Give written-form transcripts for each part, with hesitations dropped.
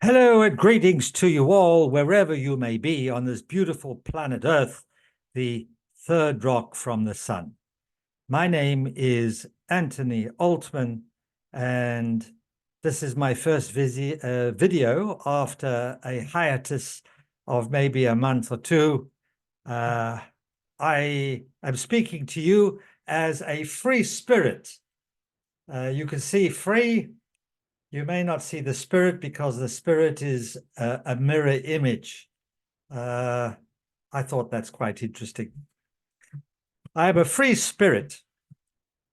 Hello and greetings to you all, wherever you may be on this beautiful planet Earth, the third rock from the sun. My name is Anthony Altman, and this is my first video after a hiatus of maybe a month or two. I am speaking to you as a free spirit. You can see free. You may not see the spirit because the spirit is a mirror image. I thought that's quite interesting. I am a free spirit,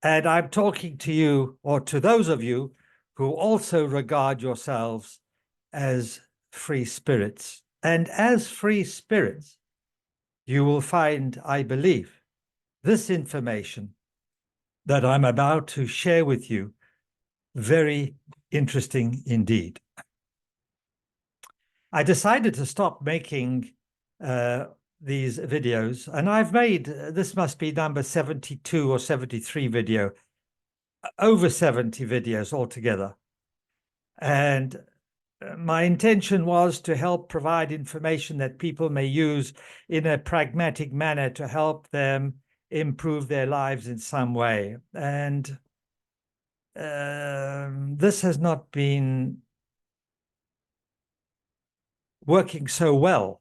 and I'm talking to you, or to those of you who also regard yourselves as free spirits. And as free spirits, you will find, I believe, this information that I'm about to share with you very interesting indeed. I decided to stop making these videos, and I've made, this must be number 72 or 73 video, over 70 videos altogether. And my intention was to help provide information that people may use in a pragmatic manner to help them improve their lives in some way. And this has not been working so well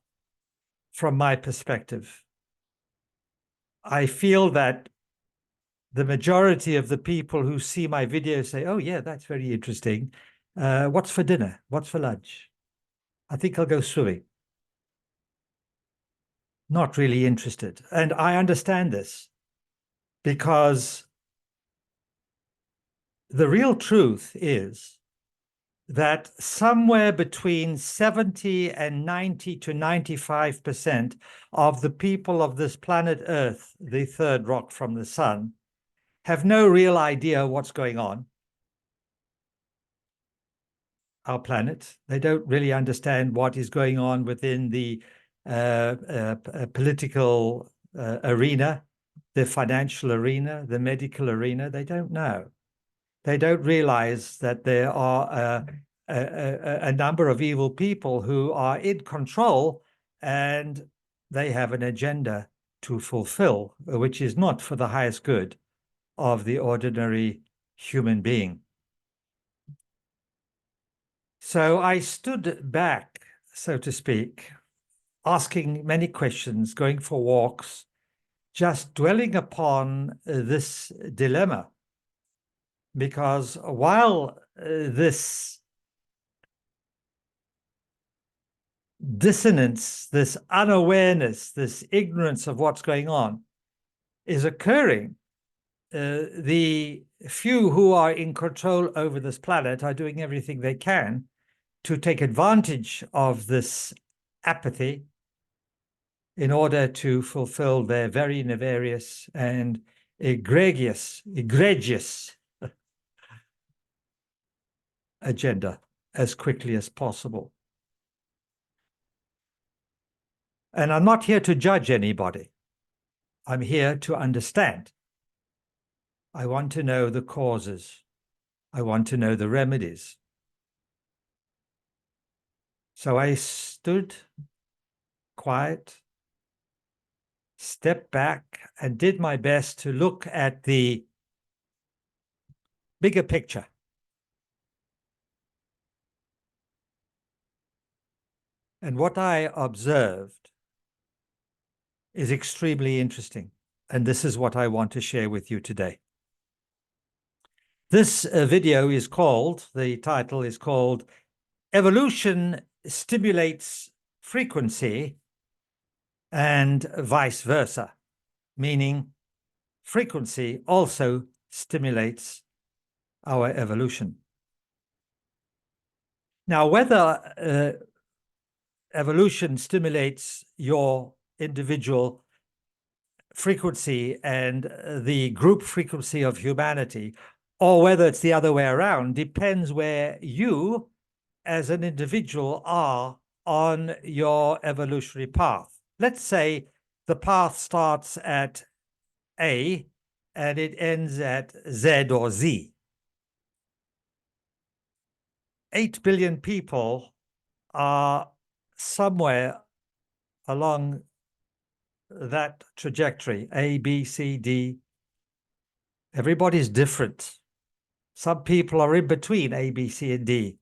from my perspective. I feel that the majority of the people who see my videos say, oh yeah, that's very interesting. What's for dinner? What's for lunch? I think I'll go swimming. Not really interested. And I understand this because the real truth is that somewhere between 70 and 90 to 95% of the people of this planet Earth, the third rock from the sun, have no real idea what's going on. Our planet. They don't really understand what is going on within the political arena, the financial arena, the medical arena. They don't know. They don't realize that there are a number of evil people who are in control, and they have an agenda to fulfill, which is not for the highest good of the ordinary human being. So I stood back, so to speak, asking many questions, going for walks, just dwelling upon this dilemma. Because while this dissonance, this unawareness, this ignorance of what's going on is occurring, the few who are in control over this planet are doing everything they can to take advantage of this apathy in order to fulfill their very nefarious and egregious agenda as quickly as possible. And I'm not here to judge anybody. I'm here to understand. I want to know the causes. I want to know the remedies. So I stood quiet, stepped back, and did my best to look at the bigger picture. And what I observed is extremely interesting. And this is what I want to share with you today. This video is called, the title is called, Evolution Stimulates Frequency and Vice Versa, meaning frequency also stimulates our evolution. Now, whether evolution stimulates your individual frequency and the group frequency of humanity, or whether it's the other way around, depends where you as an individual are on your evolutionary path. Let's say the path starts at A and it ends at Z or Z. 8 billion people are somewhere along that trajectory, A, B, C, D. Everybody's different. Some people are in between A, B, C, and D.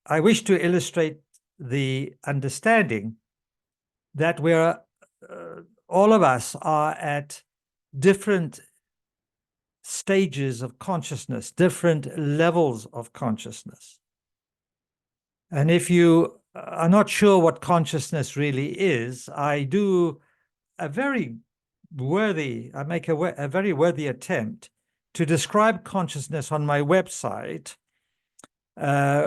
I wish to illustrate the understanding that we're all of us are at different stages of consciousness, different levels of consciousness. And if you are not sure what consciousness really is, I do a very worthy, I make a very worthy attempt to describe consciousness on my website,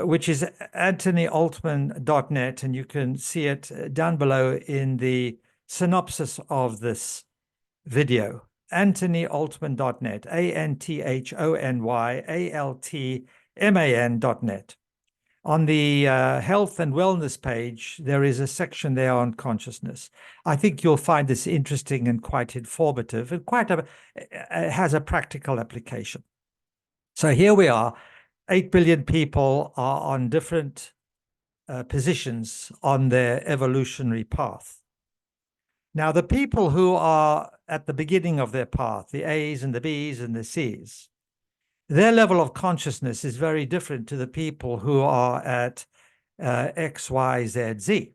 which is anthonyaltman.net, and you can see it down below in the synopsis of this video. anthonyaltman.net, ANTHONYALTMAN.net. On the health and wellness page, there is a section there on consciousness. I think you'll find this interesting and quite informative, and has a practical application. So here we are, 8 billion people are on different positions on their evolutionary path. Now, the people who are at the beginning of their path, the A's and the B's and the C's, their level of consciousness is very different to the people who are at X, Y, Z, Z.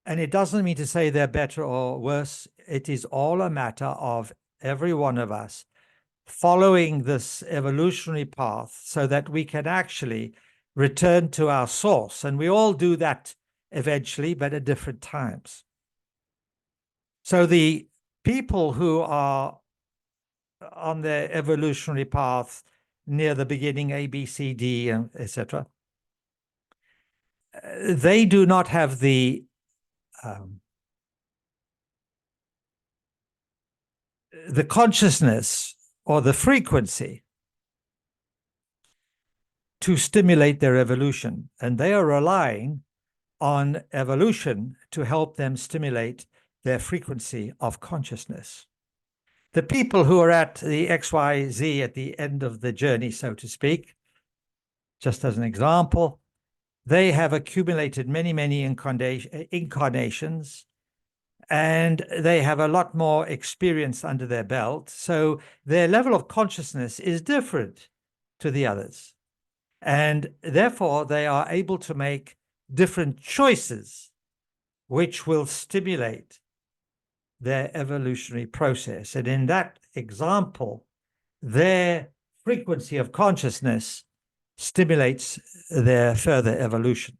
And it doesn't mean to say they're better or worse. It is all a matter of every one of us following this evolutionary path so that we can actually return to our source. And we all do that eventually, but at different times. So the people who are on their evolutionary path near the beginning, A, B, C, D, etc., they do not have the consciousness or the frequency to stimulate their evolution. And they are relying on evolution to help them stimulate their frequency of consciousness. The people who are at the XYZ at the end of the journey, so to speak, just as an example, they have accumulated many, many incarnations, and they have a lot more experience under their belt. So their level of consciousness is different to the others. And therefore, they are able to make different choices, which will stimulate their evolutionary process. And in that example, their frequency of consciousness stimulates their further evolution.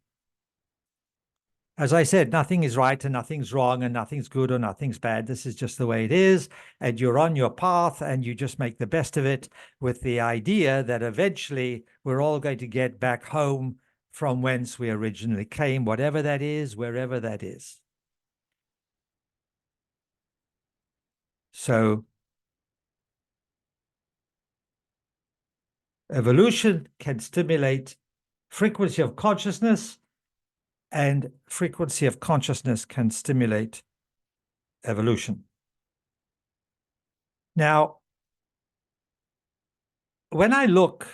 As I said, nothing is right and nothing's wrong and nothing's good or nothing's bad. This is just the way it is. And you're on your path and you just make the best of it with the idea that eventually we're all going to get back home from whence we originally came, whatever that is, wherever that is. So evolution can stimulate frequency of consciousness, and frequency of consciousness can stimulate evolution. Now, when I look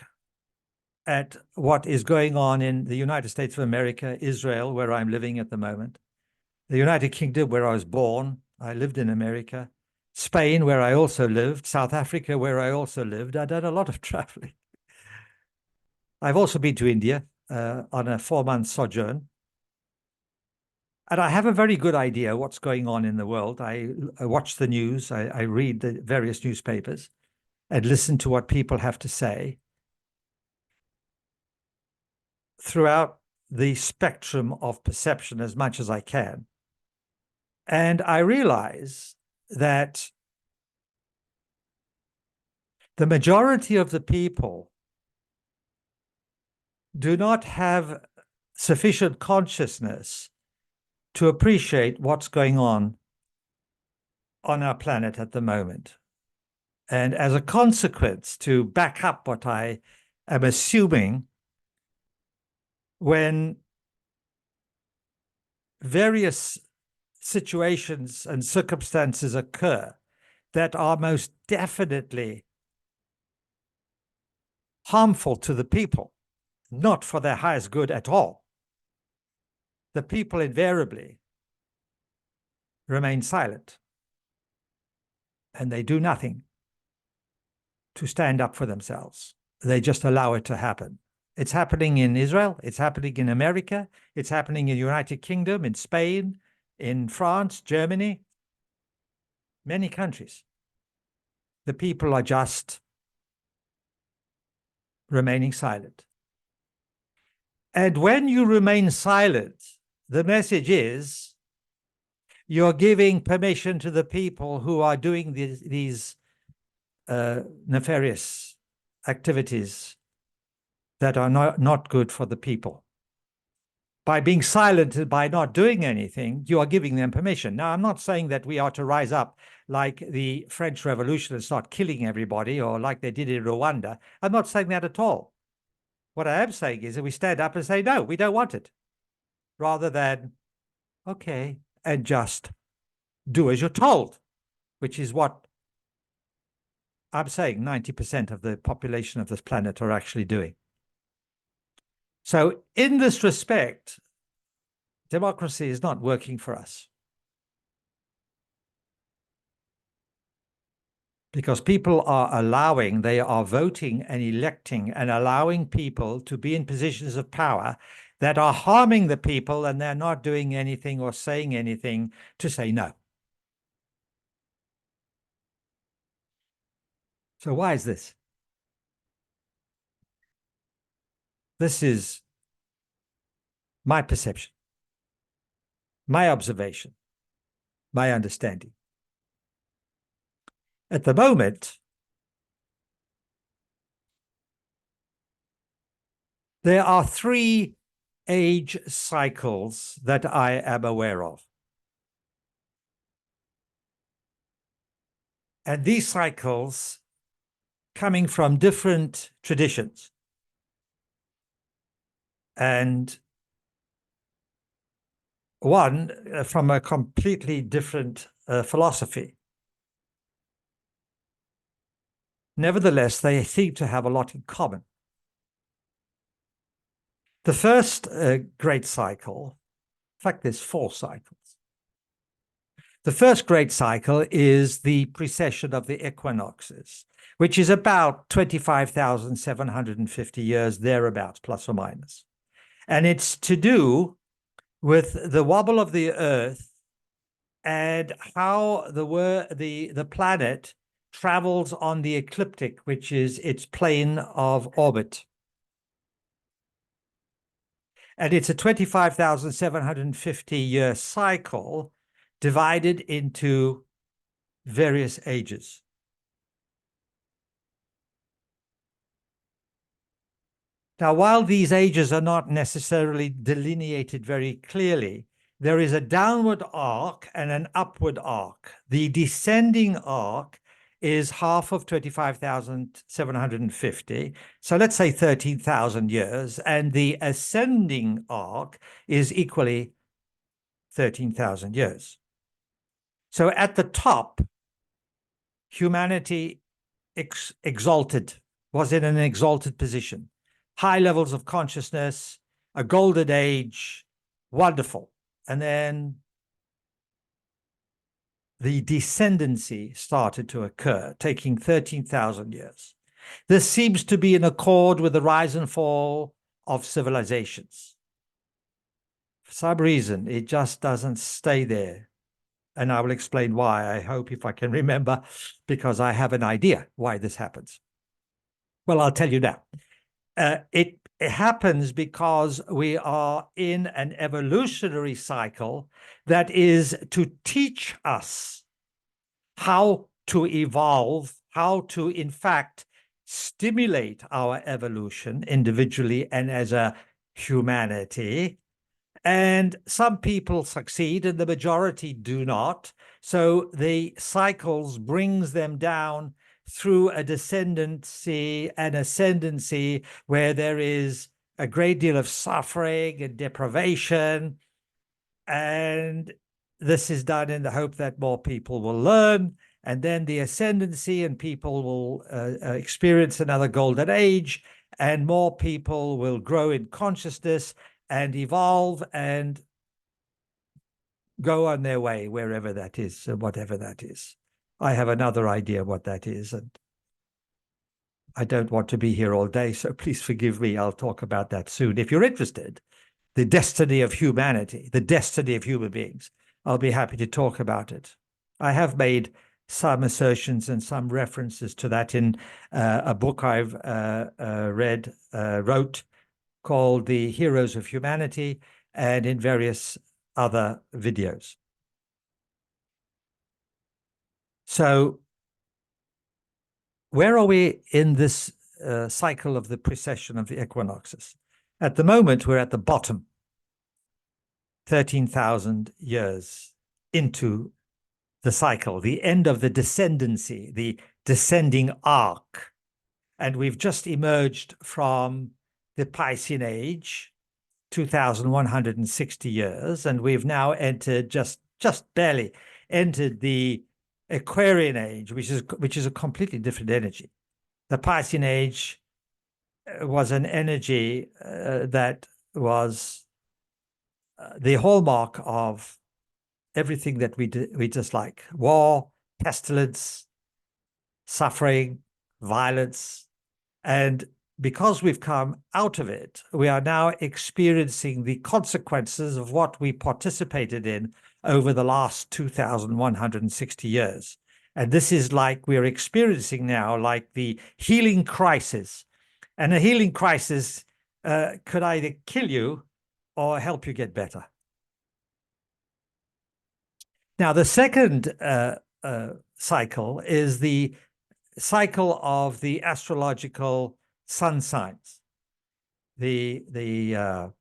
at what is going on in the United States of America, Israel, where I'm living at the moment, the United Kingdom, where I was born, I lived in America, Spain, where I also lived, South Africa, where I also lived. I've done a lot of traveling. I've also been to India on a 4-month sojourn. And I have a very good idea what's going on in the world. I watch the news, I read the various newspapers and listen to what people have to say throughout the spectrum of perception as much as I can. And I realize that the majority of the people do not have sufficient consciousness to appreciate what's going on our planet at the moment. And as a consequence, to back up what I am assuming, when various situations and circumstances occur that are most definitely harmful to the people, not for their highest good at all, the people invariably remain silent and they do nothing to stand up for themselves. They just allow it to happen. It's happening in Israel. It's happening in America. It's happening in the United Kingdom, in Spain, in France, Germany, many countries. The people are just remaining silent. And when you remain silent, the message is you're giving permission to the people who are doing these nefarious activities that are not good for the people. By being silent and by not doing anything, you are giving them permission. Now, I'm not saying that we are to rise up like the French Revolution and start killing everybody or like they did in Rwanda. I'm not saying that at all. What I am saying is that we stand up and say, no, we don't want it, rather than, okay, and just do as you're told, which is what I'm saying 90% of the population of this planet are actually doing. So in this respect, democracy is not working for us. Because people are allowing, they are voting and electing and allowing people to be in positions of power that are harming the people, and they're not doing anything or saying anything to say no. So why is this? This is my perception, my observation, my understanding. At the moment, there are 3 age cycles that I am aware of. And these cycles coming from different traditions and one from a completely different philosophy. Nevertheless, they seem to have a lot in common. The first great cycle, in fact, there's 4 cycles. The first great cycle is the precession of the equinoxes, which is about 25,750 years, thereabouts, plus or minus. And it's to do with the wobble of the Earth and how the planet travels on the ecliptic, which is its plane of orbit. And it's a 25,750 year cycle divided into various ages. Now, while these ages are not necessarily delineated very clearly, there is a downward arc and an upward arc. The descending arc is half of 25,750. So let's say 13,000 years. And the ascending arc is equally 13,000 years. So at the top, humanity was in an exalted position. High levels of consciousness, a golden age, wonderful. And then the descendancy started to occur, taking 13,000 years. This seems to be in accord with the rise and fall of civilizations. For some reason, it just doesn't stay there. And I will explain why, I hope, if I can remember, because I have an idea why this happens. Well, I'll tell you now. It happens because we are in an evolutionary cycle that is to teach us how to evolve, how to, in fact, stimulate our evolution individually and as a humanity. And some people succeed and the majority do not. So the cycles brings them down through a descendancy and ascendancy where there is a great deal of suffering and deprivation. And this is done in the hope that more people will learn. And then the ascendancy and people will experience another golden age. and more people will grow in consciousness and evolve and go on their way, wherever that is, whatever that is. I have another idea what that is, and I don't want to be here all day, so please forgive me. I'll talk about that soon. If you're interested, the destiny of humanity, the destiny of human beings, I'll be happy to talk about it. I have made some assertions and some references to that in a book I've wrote called The Heroes of Humanity, and in various other videos. So where are we in this cycle of the precession of the equinoxes? At the moment, we're at the bottom, 13,000 years into the cycle, the end of the descendancy, the descending arc. And we've just emerged from the Piscean Age, 2,160 years, and we've now entered, just barely entered, the Aquarian Age, which is a completely different energy. The Piscean Age was an energy that was the hallmark of everything that we dislike: war, pestilence, suffering, violence. And because we've come out of it, we are now experiencing the consequences of what we participated in over the last 2,160 years. And this is like we're experiencing now, like the healing crisis. And a healing crisis could either kill you or help you get better. Now, the second cycle is the cycle of the astrological sun signs. The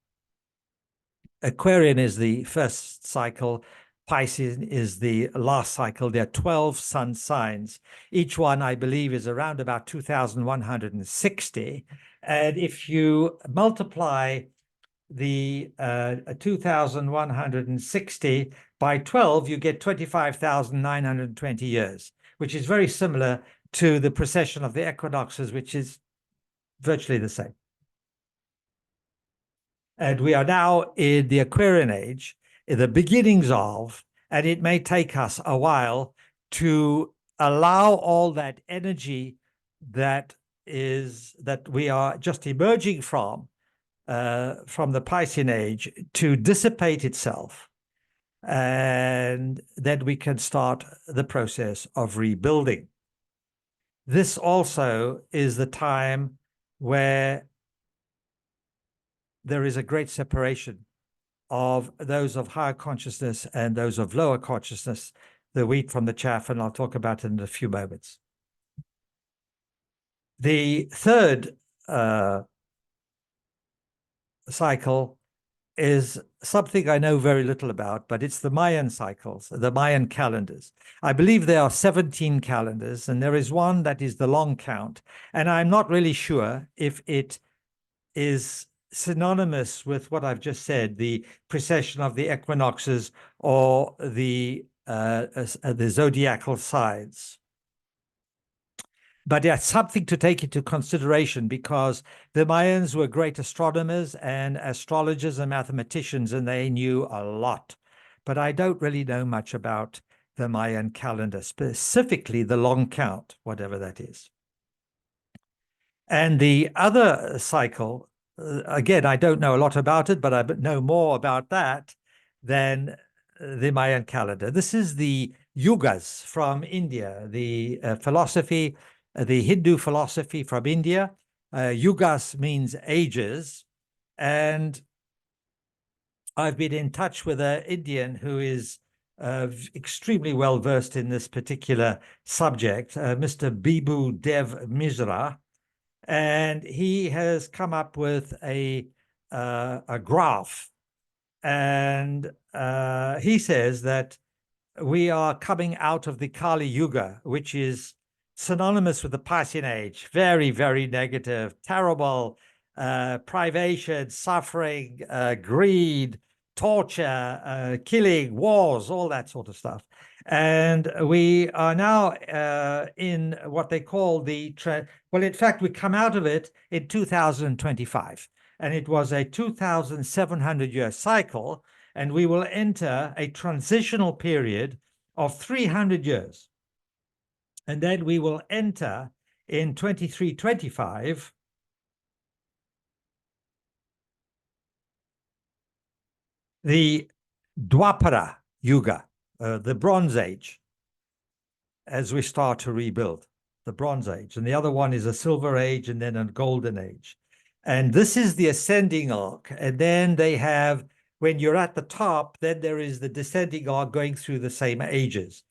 Aquarian is the first cycle. Pisces is the last cycle. There are 12 sun signs. Each one, I believe, is around about 2,160. And if you multiply the 2,160 by 12, you get 25,920 years, which is very similar to the precession of the equinoxes, which is virtually the same. And we are now in the Aquarian Age, in the beginnings of, and it may take us a while to allow all that energy that we are just emerging from the Piscean Age to dissipate itself, and then we can start the process of rebuilding. This also is the time where there is a great separation of those of higher consciousness and those of lower consciousness, the wheat from the chaff, and I'll talk about it in a few moments. The third cycle is something I know very little about, but it's the Mayan cycles, the Mayan calendars. I believe there are 17 calendars, and there is one that is the long count. And I'm not really sure if it is synonymous with what I've just said, the precession of the equinoxes or the zodiacal signs. But it's something to take into consideration, because the Mayans were great astronomers and astrologers and mathematicians, and they knew a lot. But I don't really know much about the Mayan calendar, specifically the long count, whatever that is. And the other cycle, again, I don't know a lot about it, but I know more about that than the Mayan calendar. This is the yugas from India, the philosophy, the Hindu philosophy from India. Yugas means ages. And I've been in touch with an Indian who is extremely well versed in this particular subject, Mr. Bibu Dev Misra. And he has come up with a graph. And he says that we are coming out of the Kali Yuga, which is synonymous with the Piscean Age. Very, very negative, terrible, privation, suffering, greed, torture, killing, wars, all that sort of stuff. And we are now in what they call well, in fact, we come out of it in 2025. And it was a 2,700-year cycle. And we will enter a transitional period of 300 years. And then we will enter in 2325 the Dwapara Yuga, the Bronze Age, as we start to rebuild the Bronze Age. And the other one is a Silver Age and then a Golden Age. And this is the ascending arc. And then they have, when you're at the top, then there is the descending arc going through the same ages.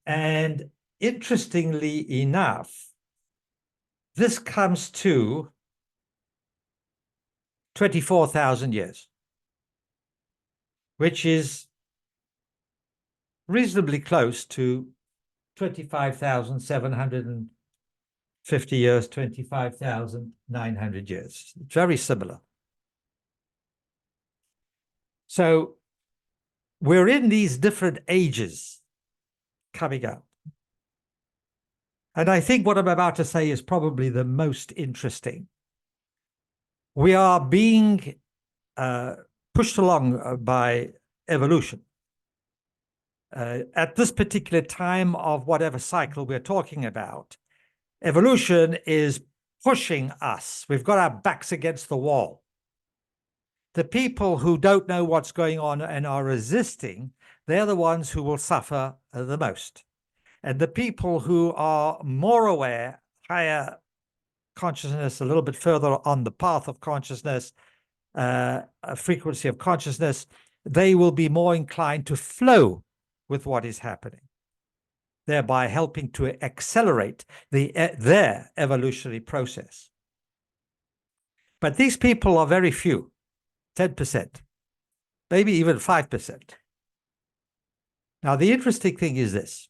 And interestingly enough, this comes to 24,000 years, which is reasonably close to 25,750 years, 25,900 years. Very similar. So we're in these different ages coming out. And I think what I'm about to say is probably the most interesting. We are being pushed along by evolution. At this particular time of whatever cycle we're talking about, evolution is pushing us. We've got our backs against the wall. The people who don't know what's going on and are resisting, they're the ones who will suffer the most. And the people who are more aware, higher consciousness, a little bit further on the path of consciousness, a frequency of consciousness, they will be more inclined to flow with what is happening, thereby helping to accelerate their evolutionary process. But these people are very few, 10%, maybe even 5%. Now, the interesting thing is this.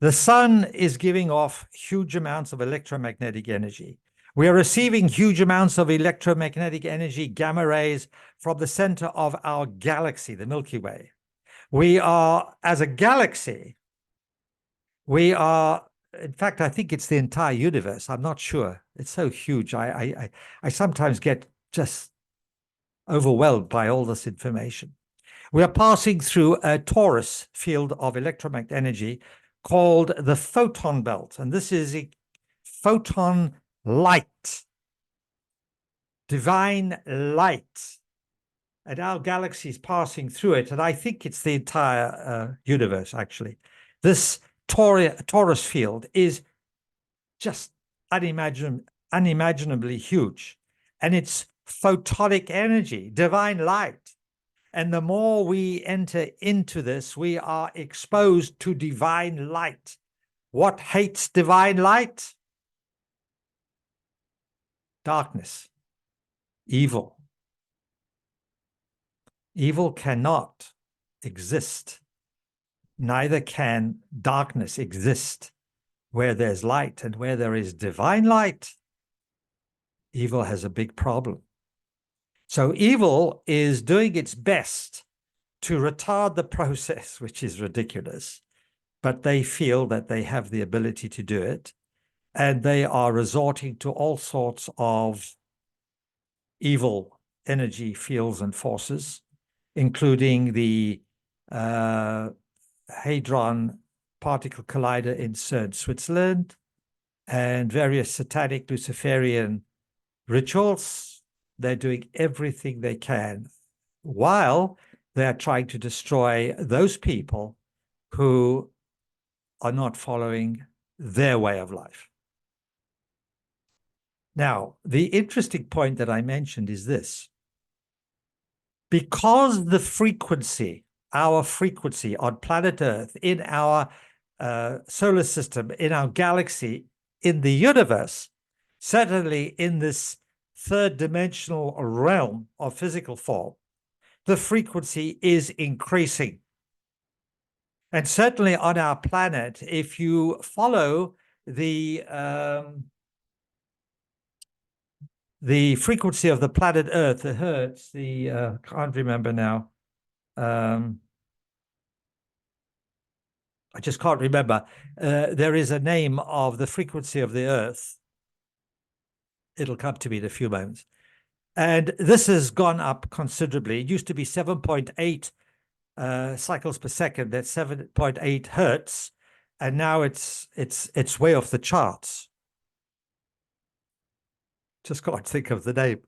The sun is giving off huge amounts of electromagnetic energy. We are receiving huge amounts of electromagnetic energy, gamma rays, from the center of our galaxy, the Milky Way. We are, as a galaxy, we are, in fact, I think it's the entire universe. I'm not sure. It's so huge. I sometimes get just overwhelmed by all this information. We are passing through a torus field of electromagnetic energy called the photon belt. And this is a photon light, divine light. And our galaxy is passing through it. And I think it's the entire universe, actually. This torus field is just unimaginably huge. And it's photonic energy, divine light. And the more we enter into this, we are exposed to divine light. What hates divine light? Darkness, evil. Evil cannot exist. Neither can darkness exist where there's light. And where there is divine light, evil has a big problem. So evil is doing its best to retard the process, which is ridiculous, but they feel that they have the ability to do it, and they are resorting to all sorts of evil energy fields and forces, including the Hadron Particle Collider in CERN, Switzerland, and various satanic Luciferian rituals. They're doing everything they can while they're trying to destroy those people who are not following their way of life. Now, the interesting point that I mentioned is this. Because the frequency, our frequency on planet Earth, in our solar system, in our galaxy, in the universe, certainly in this third dimensional realm of physical form, the frequency is increasing. And certainly on our planet, if you follow the frequency of the planet Earth, the hertz, the, can't remember now. I just can't remember. There is a name of the frequency of the Earth. It'll come to me in a few moments. And this has gone up considerably. It used to be 7.8 cycles per second. That's 7.8 hertz. And now it's way off the charts. Just can't think of the name.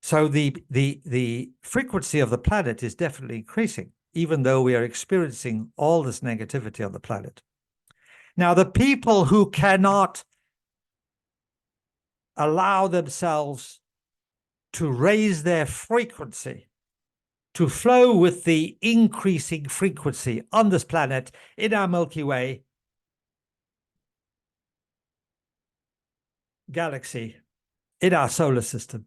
So the frequency of the planet is definitely increasing, even though we are experiencing all this negativity on the planet. Now, the people who cannot allow themselves to raise their frequency, to flow with the increasing frequency on this planet, in our Milky Way galaxy, in our solar system,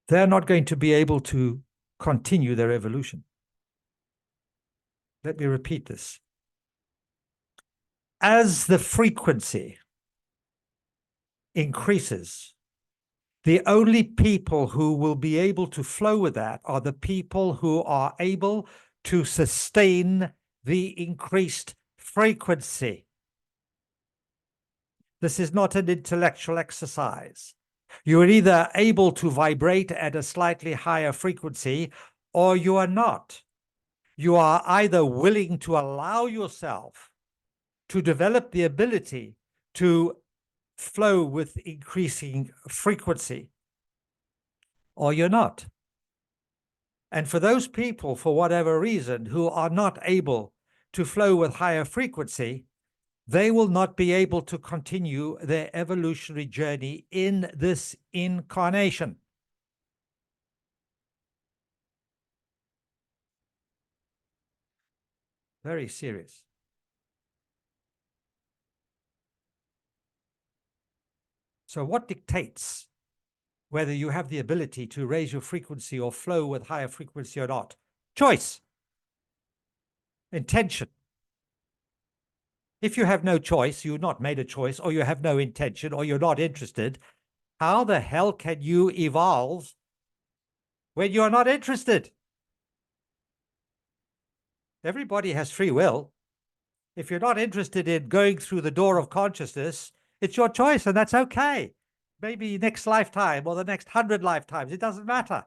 they're not going to be able to continue their evolution. Let me repeat this. As the frequency increases, the only people who will be able to flow with that are the people who are able to sustain the increased frequency. This is not an intellectual exercise. You are either able to vibrate at a slightly higher frequency or you are not. You are either willing to allow yourself to develop the ability to flow with increasing frequency, or you're not. And for those people, for whatever reason, who are not able to flow with higher frequency, they will not be able to continue their evolutionary journey in this incarnation. Very serious. So what dictates whether you have the ability to raise your frequency or flow with higher frequency or not? Choice. Intention. If you have no choice, you've not made a choice, or you have no intention, or you're not interested, how the hell can you evolve when you're not interested? Everybody has free will. If you're not interested in going through the door of consciousness, it's your choice, and that's okay. Maybe next lifetime or the next 100 lifetimes, it doesn't matter.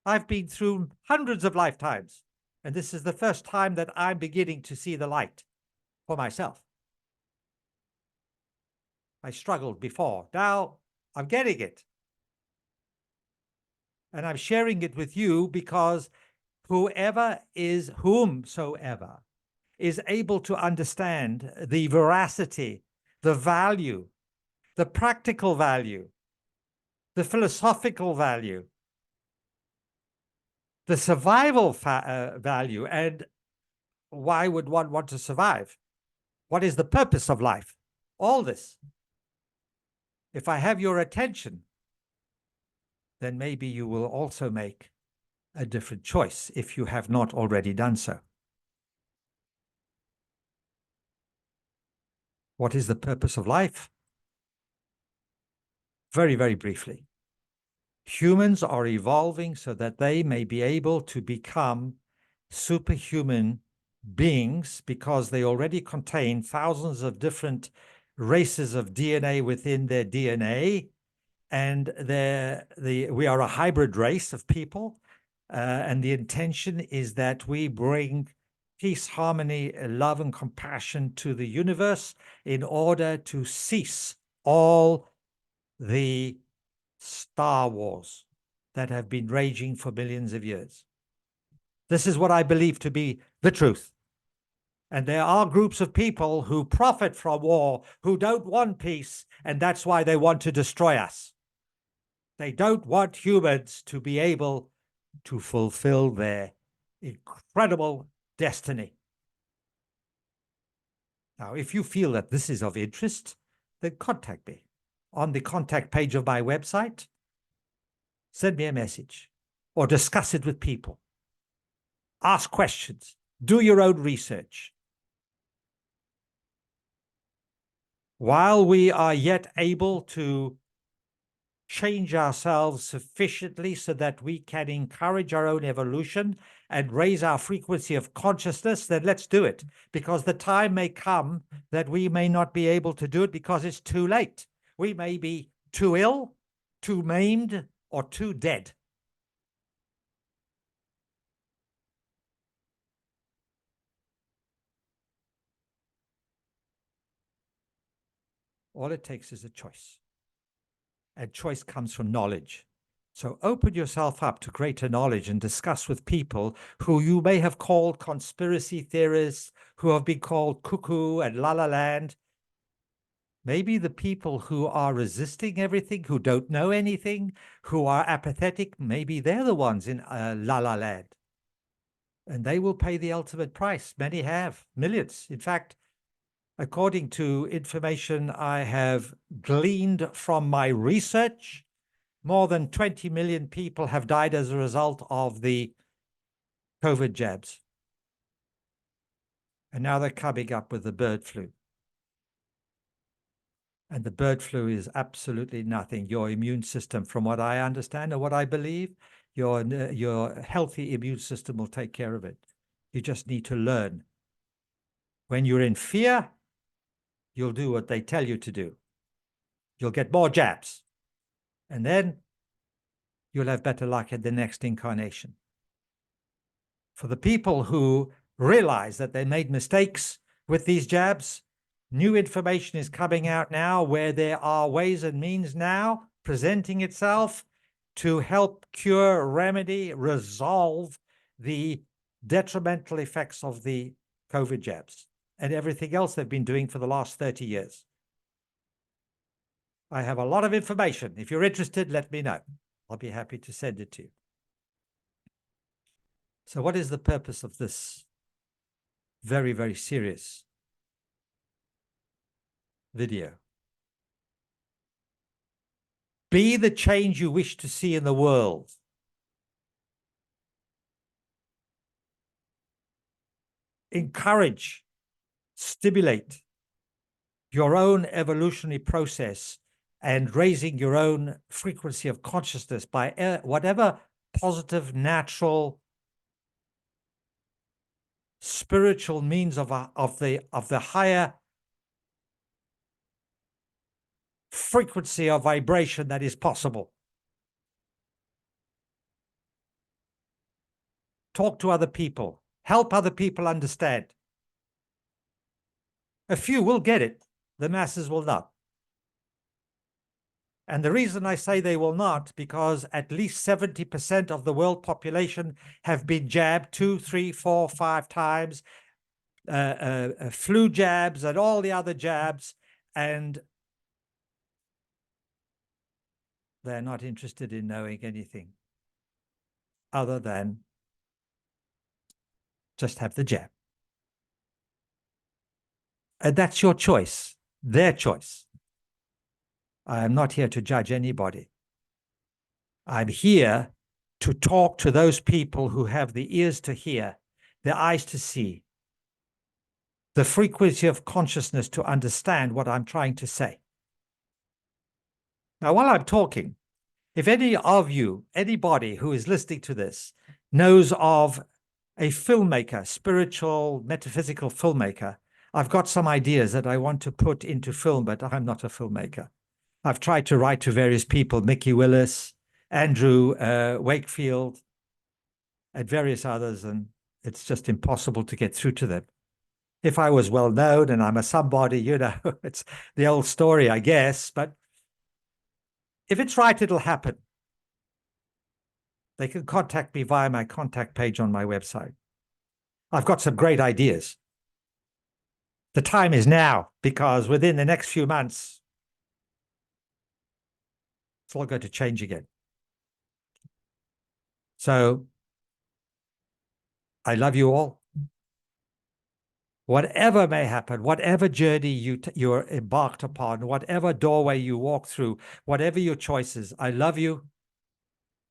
I've been through hundreds of lifetimes, and this is the first time that I'm beginning to see the light for myself. I struggled before. Now I'm getting it. And I'm sharing it with you because whomsoever is able to understand the veracity, the value, the practical value, the philosophical value, the survival value, and why would one want to survive? What is the purpose of life? All this. If I have your attention, then maybe you will also make a different choice if you have not already done so. What is the purpose of life? Very, very briefly. Humans are evolving so that they may be able to become superhuman beings because they already contain thousands of different races of DNA within their DNA. And we are a hybrid race of people. And the intention is that we bring peace, harmony, love, and compassion to the universe in order to cease all the Star Wars that have been raging for millions of years. This is what I believe to be the truth. And there are groups of people who profit from war, who don't want peace, and that's why they want to destroy us. They don't want humans to be able to fulfill their incredible destiny. Now, if you feel that this is of interest, then contact me on the contact page of my website. Send me a message or discuss it with people. Ask questions. Do your own research. While we are yet able to change ourselves sufficiently so that we can encourage our own evolution and raise our frequency of consciousness, then let's do it. Because the time may come that we may not be able to do it because it's too late. We may be too ill, too maimed, or too dead. All it takes is a choice. And choice comes from knowledge. So open yourself up to greater knowledge and discuss with people who you may have called conspiracy theorists, who have been called cuckoo and la la land. Maybe the people who are resisting everything, who don't know anything, who are apathetic, maybe they're the ones in la la land. And they will pay the ultimate price. Many have, millions. In fact, according to information I have gleaned from my research, more than 20 million people have died as a result of the COVID jabs. And now they're coming up with the bird flu. And the bird flu is absolutely nothing. Your immune system, from what I understand and what I believe, your healthy immune system will take care of it. You just need to learn. When you're in fear, you'll do what they tell you to do. You'll get more jabs. And then you'll have better luck at the next incarnation. For the people who realize that they made mistakes with these jabs, new information is coming out now where there are ways and means now presenting itself to help cure, remedy, resolve the detrimental effects of the COVID jabs and everything else they've been doing for the last 30 years. I have a lot of information. If you're interested, let me know. I'll be happy to send it to you. So what is the purpose of this very, very serious video? Be the change you wish to see in the world. Encourage, stimulate your own evolutionary process and raising your own frequency of consciousness by whatever positive, natural, spiritual means of the higher frequency of vibration that is possible. Talk to other people. Help other people understand. A few will get it. The masses will not. And the reason I say they will not, because at least 70% of the world population have been jabbed 2, 3, 4, 5 times, flu jabs and all the other jabs, and they're not interested in knowing anything other than just have the jab. And that's your choice, their choice. I am not here to judge anybody. I'm here to talk to those people who have the ears to hear, the eyes to see, the frequency of consciousness to understand what I'm trying to say. Now, while I'm talking, if any of you, anybody who is listening to this, knows of a filmmaker, spiritual, metaphysical filmmaker, I've got some ideas that I want to put into film, but I'm not a filmmaker. I've tried to write to various people, Mickey Willis, Andrew Wakefield, and various others, and it's just impossible to get through to them. If I was well known and I'm a somebody, you know, it's the old story, I guess, but if it's right, it'll happen. They can contact me via my contact page on my website. I've got some great ideas. The time is now, because within the next few months, it's all going to change again. So I love you all. Whatever may happen, whatever journey you're embarked upon, whatever doorway you walk through, whatever your choices, I love you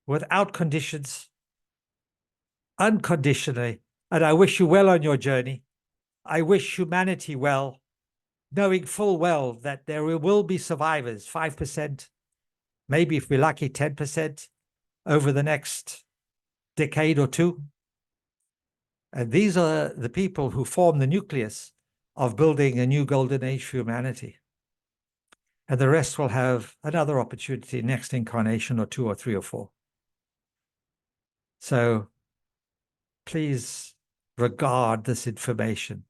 without conditions, unconditionally, and I wish you well on your journey. I wish humanity well, knowing full well that there will be survivors, 5%, maybe if we're lucky, 10% over the next decade or two. And these are the people who form the nucleus of building a new golden age for humanity. And the rest will have another opportunity next incarnation or 2 or 3 or 4. So please regard this information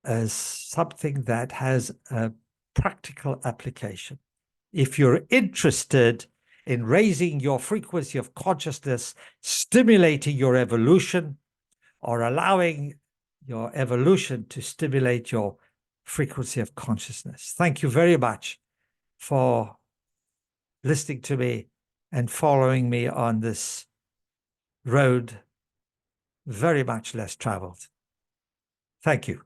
as something that has a practical application. If you're interested in raising your frequency of consciousness, stimulating your evolution, or allowing your evolution to stimulate your frequency of consciousness. Thank you very much for listening to me and following me on this road very much less traveled. Thank you.